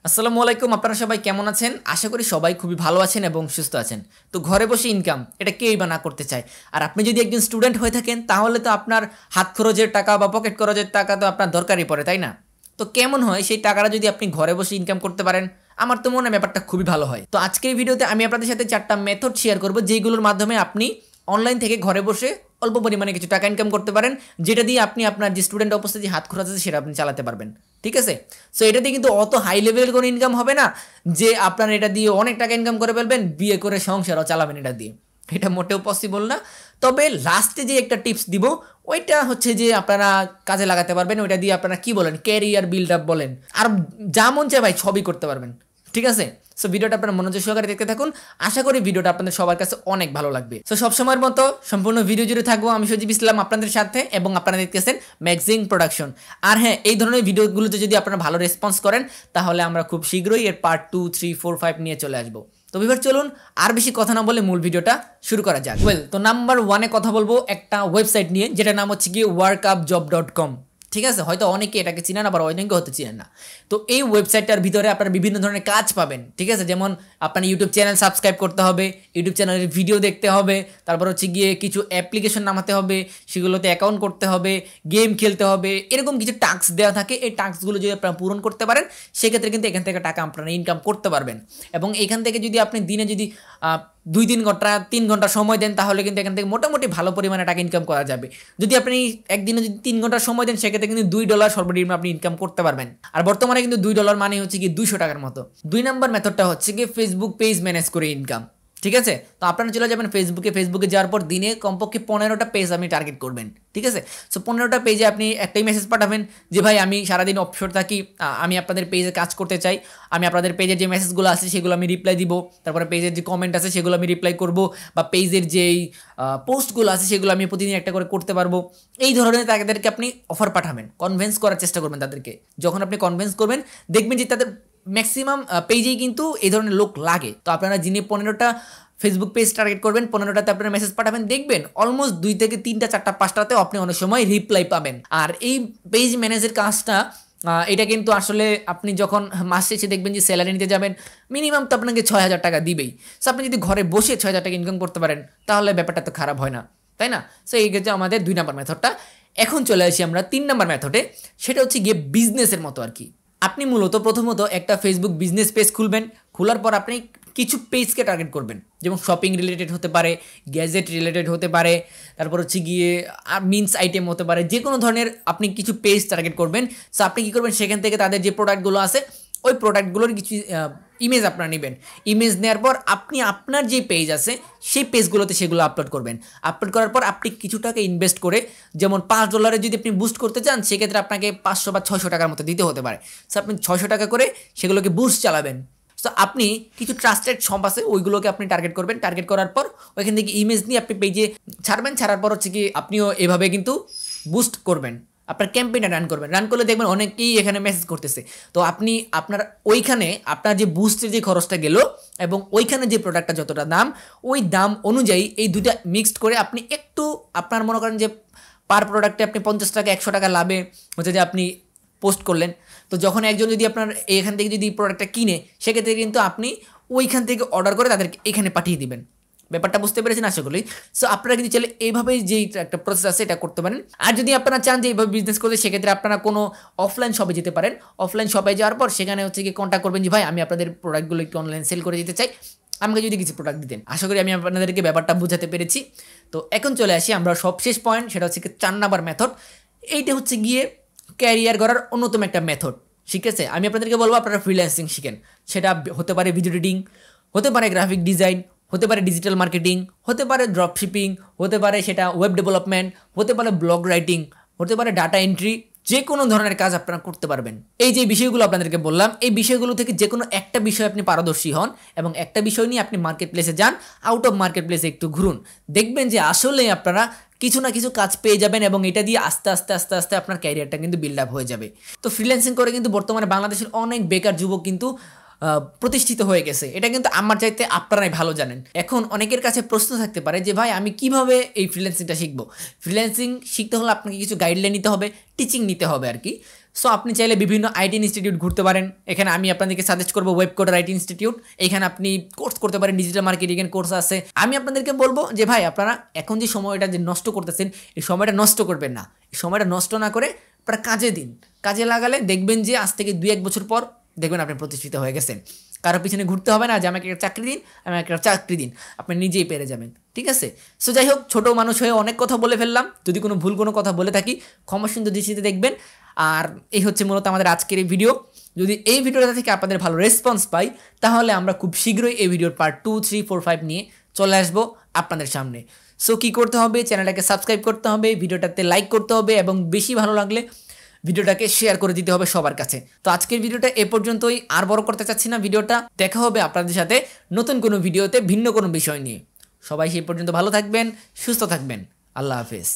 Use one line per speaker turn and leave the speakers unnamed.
আসসালামু আলাইকুম, আপনারা সবাই কেমন আছেন? আশা করি সবাই খুবই ভালো আছেন এবং সুস্থ আছেন। তো ঘরে বসে ইনকাম, এটা কেউই বা না করতে চায়। আর আপনি যদি একজন স্টুডেন্ট হয়ে থাকেন তাহলে তো আপনার হাত খরচের টাকা বা পকেট খরচের টাকা তো আপনার দরকারই পড়ে, তাই না? তো কেমন হয় সেই টাকাটা যদি আপনি ঘরে বসে ইনকাম করতে পারেন? আমার তো মনে হয় ব্যাপারটা খুবই ভালো হয়। তো আজকের ভিডিওতে আমি আপনাদের সাথে 4টা মেথড শেয়ার করব যেগুলোর মাধ্যমে আপনি অনলাইন থেকে ঘরে বসে অল্প পরিমাণে কিছু টাকা ইনকাম করতে পারেন, যেটা দিয়ে আপনি আপনার যে স্টুডেন্ট অবস্থায় যে হাত খরচ আছে সেটা আপনি চালাতে পারবেন। ঠিক আছে? সো এটা দিয়ে কিন্তু অত হাই লেভেলের কোনো ইনকাম হবে না যে আপনার এটা দিয়ে অনেক টাকা ইনকাম করে ফেলবেন, বিয়ে করে সংসারও চালাবেন এটা দিয়ে। এটা মোটেও পসিবল না। তবে লাস্টে যে একটা টিপস দিব ওইটা হচ্ছে যে আপনারা কাজে লাগাতে পারবেন। ওইটা দিয়ে আপনারা কি বলেন, ক্যারিয়ার বিল্ড আপ বলেন, আর যা মন চায় ভাই সবই করতে পারবেন। ঠিক আছে? সো ভিডিওটা আপনারা মনোযোগ সহকারে দেখতে থাকুন। আশা করি ভিডিওটা আপনাদের সবার কাছে অনেক ভালো লাগবে। সো সবসময়ের মতো সম্পূর্ণ ভিডিও জুড়ে থাকবো আমি সজীব ইসলাম আপনাদের সাথে, এবং আপনারা দেখতেছেন ম্যাগজিন প্রোডাকশন। আর হ্যাঁ, এই ধরনের ভিডিওগুলোতে যদি আপনারা ভালো রেসপন্স করেন তাহলে আমরা খুব শীঘ্রই এর পার্ট 2, 3, 4, 5 নিয়ে চলে আসবো। তো ভিউয়ার চলুন আর বেশি কথা না বলে মূল ভিডিওটা শুরু করা যাক। তো নাম্বার 1-এ কথা বলবো একটা ওয়েবসাইট নিয়ে, যেটার নাম হচ্ছে গিয়ে workupjob.com। ঠিক আছে? হয়তো অনেকে এটাকে চিনেন, আবার অনেকে হয়তো চিনেন না। তো এই ওয়েবসাইটটার ভিতরে আপনারা বিভিন্ন ধরনের কাজ পাবেন। ঠিক আছে? যেমন আপনার ইউটিউব চ্যানেল সাবস্ক্রাইব করতে হবে, ইউটিউব চ্যানেলের ভিডিও দেখতে হবে, তারপর হচ্ছে গিয়ে কিছু অ্যাপ্লিকেশন নামাতে হবে, সেগুলোতে অ্যাকাউন্ট করতে হবে, গেম খেলতে হবে, এরকম কিছু টাস্ক দেওয়া থাকে। এই টাস্কগুলো যদি আপনারা পূরণ করতে পারেন সেক্ষেত্রে কিন্তু এখান থেকে টাকা আপনারা ইনকাম করতে পারবেন। এবং এখান থেকে যদি আপনি দিনে যদি 2-3 ঘন্টা 3 ঘন্টা সময় দেন তাহলে কিন্তু এখান থেকে মোটামুটি ভালো পরিমাণে টাকা ইনকাম করা যাবে। যদি আপনি একদিনে যদি 3 ঘন্টা সময় দেন সেক্ষেত্রে কিন্তু $2 সর্বনিম্ন আপনি ইনকাম করতে পারবেন। আর বর্তমানে কিন্তু $2 মানে হচ্ছে কি 200 টাকার মতো। 2 নম্বর মেথডটা হচ্ছে কি ফেসবুক পেজ ম্যানেজ করে ইনকাম। ঠিক আছে? তো আপনারা চলে যাবেন ফেসবুকে যাওয়ার পর দিনে কমপক্ষে 15টা পেজ আপনি টার্গেট করবেন। ঠিক আছে? সো 15টা পেজে আপনি একটাই মেসেজ পাঠাবেন যে ভাই আমি সারাদিন অবসর থাকি, আমি আপনাদের পেজে কাজ করতে চাই, আমি আপনাদের পেজের যে মেসেজগুলো আছে সেগুলো আমি রিপ্লাই দিব, তারপরে পেজের যে কমেন্ট আছে সেগুলো আমি রিপ্লাই করব, বা পেজের যেই পোস্টগুলো আছে সেগুলো আমি প্রতিদিন একটা করে করতে পারবো। এই ধরনের তাদেরকে আপনি অফার পাঠাবেন, কনভিন্স করার চেষ্টা করবেন তাদেরকে। যখন আপনি কনভিন্স করবেন দেখবেন যে তাদের ম্যাক্সিমাম পেজেই কিন্তু এই ধরনের লোক লাগে। তো আপনারা যিনি 15টা ফেসবুক পেজ টার্গেট করবেন, 15টাতে আপনারা মেসেজ পাঠাবেন, দেখবেন অলমোস্ট 2 থেকে 3টা 4টা 5টাতেও আপনি অনেক সময় রিপ্লাই পাবেন। আর এই পেজ ম্যানেজের কাজটা এটা কিন্তু আসলে আপনি যখন মাস শেষে দেখবেন যে স্যালারি নিতে যাবেন, মিনিমাম তো আপনাকে 6,000 টাকা দিবেই। সো আপনি যদি ঘরে বসে 6,000 টাকা ইনকাম করতে পারেন তাহলে ব্যাপারটা তো খারাপ হয় না, তাই না? সো এই ক্ষেত্রে আমাদের 2 নম্বর মেথডটা। এখন চলে আসি আমরা 3 নম্বর মেথডে। সেটা হচ্ছে গিয়ে বিজনেসের মতো আর কি। আপনি মূলত প্রথমত একটা ফেসবুক বিজনেস পেজ খুলবেন। খোলার পর আপনি কিছু পেজকে টার্গেট করবেন, যেমন শপিং রিলেটেড হতে পারে, গ্যাজেট রিলেটেড হতে পারে, তারপর হচ্ছে গিয়ে মিন্স আইটেম হতে পারে, যে কোনো ধরনের আপনি কিছু পেজ টার্গেট করবেন। সো আপনি কী করবেন, সেখান থেকে তাদের যে প্রোডাক্টগুলো আছে ওই প্রোডাক্টগুলোর কিছু ইমেজ আপনারা নেবেন। ইমেজ নেওয়ার পর আপনি আপনার যে পেজ আছে সেই পেজগুলোতে সেগুলো আপলোড করবেন। আপলোড করার পর আপনি কিছু টাকা ইনভেস্ট করে, যেমন $5 যদি আপনি বুস্ট করতে চান সেক্ষেত্রে আপনাকে 500 বা 600 টাকার মতো দিতে হতে পারে। সো আপনি 600 টাকা করে সেগুলোকে বুস্ট চালাবেন। সো আপনি কিছু ট্রাস্টেড শপ আছে ওইগুলোকে আপনি টার্গেট করবেন। টার্গেট করার পর ওইখান থেকে ইমেজ নিয়ে আপনি পেজে ছাড়বেন। ছাড়ার পর হচ্ছে কি আপনিও এভাবে কিন্তু বুস্ট করবেন, আপনার ক্যাম্পেইনটা রান করবেন। রান করলে দেখবেন অনেকেই এখানে মেসেজ করতেছে। তো আপনি আপনার ওইখানে আপনার যে বুস্টের যে খরচটা গেল এবং ওইখানে যে প্রোডাক্টটা যতটা দাম, ওই দাম অনুযায়ী এই দুইটা মিক্সড করে আপনি একটু আপনার মনে করেন যে পার প্রোডাক্টে আপনি 50 টাকা 100 টাকা লাভে হচ্ছে যে আপনি পোস্ট করলেন। তো যখন একজন যদি আপনার এখান থেকে যদি প্রোডাক্টটা কিনে সেক্ষেত্রে কিন্তু আপনি ওইখান থেকে অর্ডার করে তাদেরকে এখানে পাঠিয়ে দিবেন। ব্যাপারটা বুঝতে পেরেছেন আশা করি। সো আপনারা কিন্তু চাইলে এইভাবেই যে একটা প্রসেস আছে এটা করতে পারেন। আর যদি আপনারা চান যে এইভাবে বিজনেস করতে সেক্ষেত্রে আপনারা কোনো অফলাইন শপে যেতে পারেন। অফলাইন শপে যাওয়ার পর সেখানে হচ্ছে কি কন্ট্যাক্ট করবেন যে ভাই আমি আপনাদের প্রোডাক্টগুলো একটু অনলাইন সেল করে দিতে চাই, আমাকে যদি কিছু প্রোডাক্ট দিতেন। আশা করি আমি আপনাদেরকে ব্যাপারটা বোঝাতে পেরেছি। তো এখন চলে আসি আমরা সবশেষ পয়েন্ট, সেটা হচ্ছে 4 নাম্বার মেথড। এইটা হচ্ছে গিয়ে ক্যারিয়ার গড়ার অন্যতম একটা মেথড। ঠিক আছে? আমি আপনাদেরকে বলবো আপনারা ফ্রিল্যান্সিং শিখেন। সেটা হতে পারে ভিডিও এডিটিং, হতে পারে গ্রাফিক ডিজাইন, হতে পারে ডিজিটাল মার্কেটিং, হতে পারে ড্রপ শিপিং, হতে পারে সেটা ওয়েব ডেভেলপমেন্ট, হতে পারে ব্লগ রাইটিং, হতে পারে ডাটা এন্ট্রি। যে কোনো ধরনের কাজ আপনারা করতে পারবেন। এই যে বিষয়গুলো আপনাদেরকে বললাম, এই বিষয়গুলো থেকে যে কোনো একটা বিষয় আপনি পারদর্শী হন এবং একটা বিষয় নিয়ে আপনি মার্কেট প্লেসে যান, আউট অফ মার্কেট প্লেসে একটু ঘুরুন, দেখবেন যে আসলে আপনারা কিছু না কিছু কাজ পেয়ে যাবেন এবং এটা দিয়ে আস্তে আস্তে আপনার ক্যারিয়ারটা কিন্তু বিল্ড আপ হয়ে যাবে। তো ফ্রিল্যান্সিং করে কিন্তু বর্তমানে বাংলাদেশের অনেক বেকার যুবক কিন্তু প্রতিষ্ঠিত হয়ে গেছে, এটা কিন্তু আমার চাইতে আপনারাই ভালো জানেন। এখন অনেকের কাছে প্রশ্ন থাকতে পারে যে ভাই আমি কিভাবে এই ফ্রিল্যান্সিংটা শিখবো। ফ্রিল্যান্সিং শিখতে হলে আপনাকে কিছু গাইডলাইন নিতে হবে, টিচিং নিতে হবে আর কি। সো আপনি চাইলে বিভিন্ন আইটি ইনস্টিটিউট ঘুরতে পারেন। এখানে আমি আপনাদেরকে সাজেস্ট করবো ওয়েব কোডার আইটি ইনস্টিটিউট। এখানে আপনি কোর্স করতে পারেন, ডিজিটাল মার্কেটিংয়ের কোর্স আছে। আমি আপনাদেরকে বলবো যে ভাই আপনারা এখন যে সময়টা যে নষ্ট করতেছেন, এই সময়টা নষ্ট করবেন না। এই সময়টা নষ্ট না করে আপনারা কাজে দিন। কাজে লাগালে দেখবেন যে আজ থেকে 2-1 বছর পর দেখবেন আপনি প্রতিষ্ঠিত হয়ে গেছেন। কারো পিছনে ঘুরতে হবে না যে আমাকে একটা চাকরি দিন, আমাকে একটা চাকরি দিন, আপনি নিজেই পেরে যাবেন। ঠিক আছে? সো যাই হোক, ছোটো মানুষ হয়ে অনেক কথা বলে ফেললাম। যদি কোনো ভুল কোনো কথা বলে থাকি ক্ষমাসুন্দর দৃষ্টিতে দেখবেন। আর এই হচ্ছে মূলত আমাদের আজকের এই ভিডিও। যদি এই ভিডিওটা থেকে আপনাদের ভালো রেসপন্স পাই, তাহলে আমরা খুব শীঘ্রই এই ভিডিওর পার্ট 2, 3, 4, 5 নিয়ে চলে আসবো আপনাদের সামনে। সো কী করতে হবে, চ্যানেলটাকে সাবস্ক্রাইব করতে হবে, ভিডিওটাতে লাইক করতে হবে এবং বেশি ভালো লাগলে ভিডিওটাকে শেয়ার করে দিতে হবে সবার কাছে। তো আজকের ভিডিওটা এ পর্যন্তই, আর বড় করতে চাচ্ছি না ভিডিওটা। দেখা হবে আপনাদের সাথে নতুন কোনো ভিডিওতে ভিন্ন কোনো বিষয় নিয়ে। সবাই সেই পর্যন্ত ভালো থাকবেন, সুস্থ থাকবেন। আল্লাহ হাফেজ।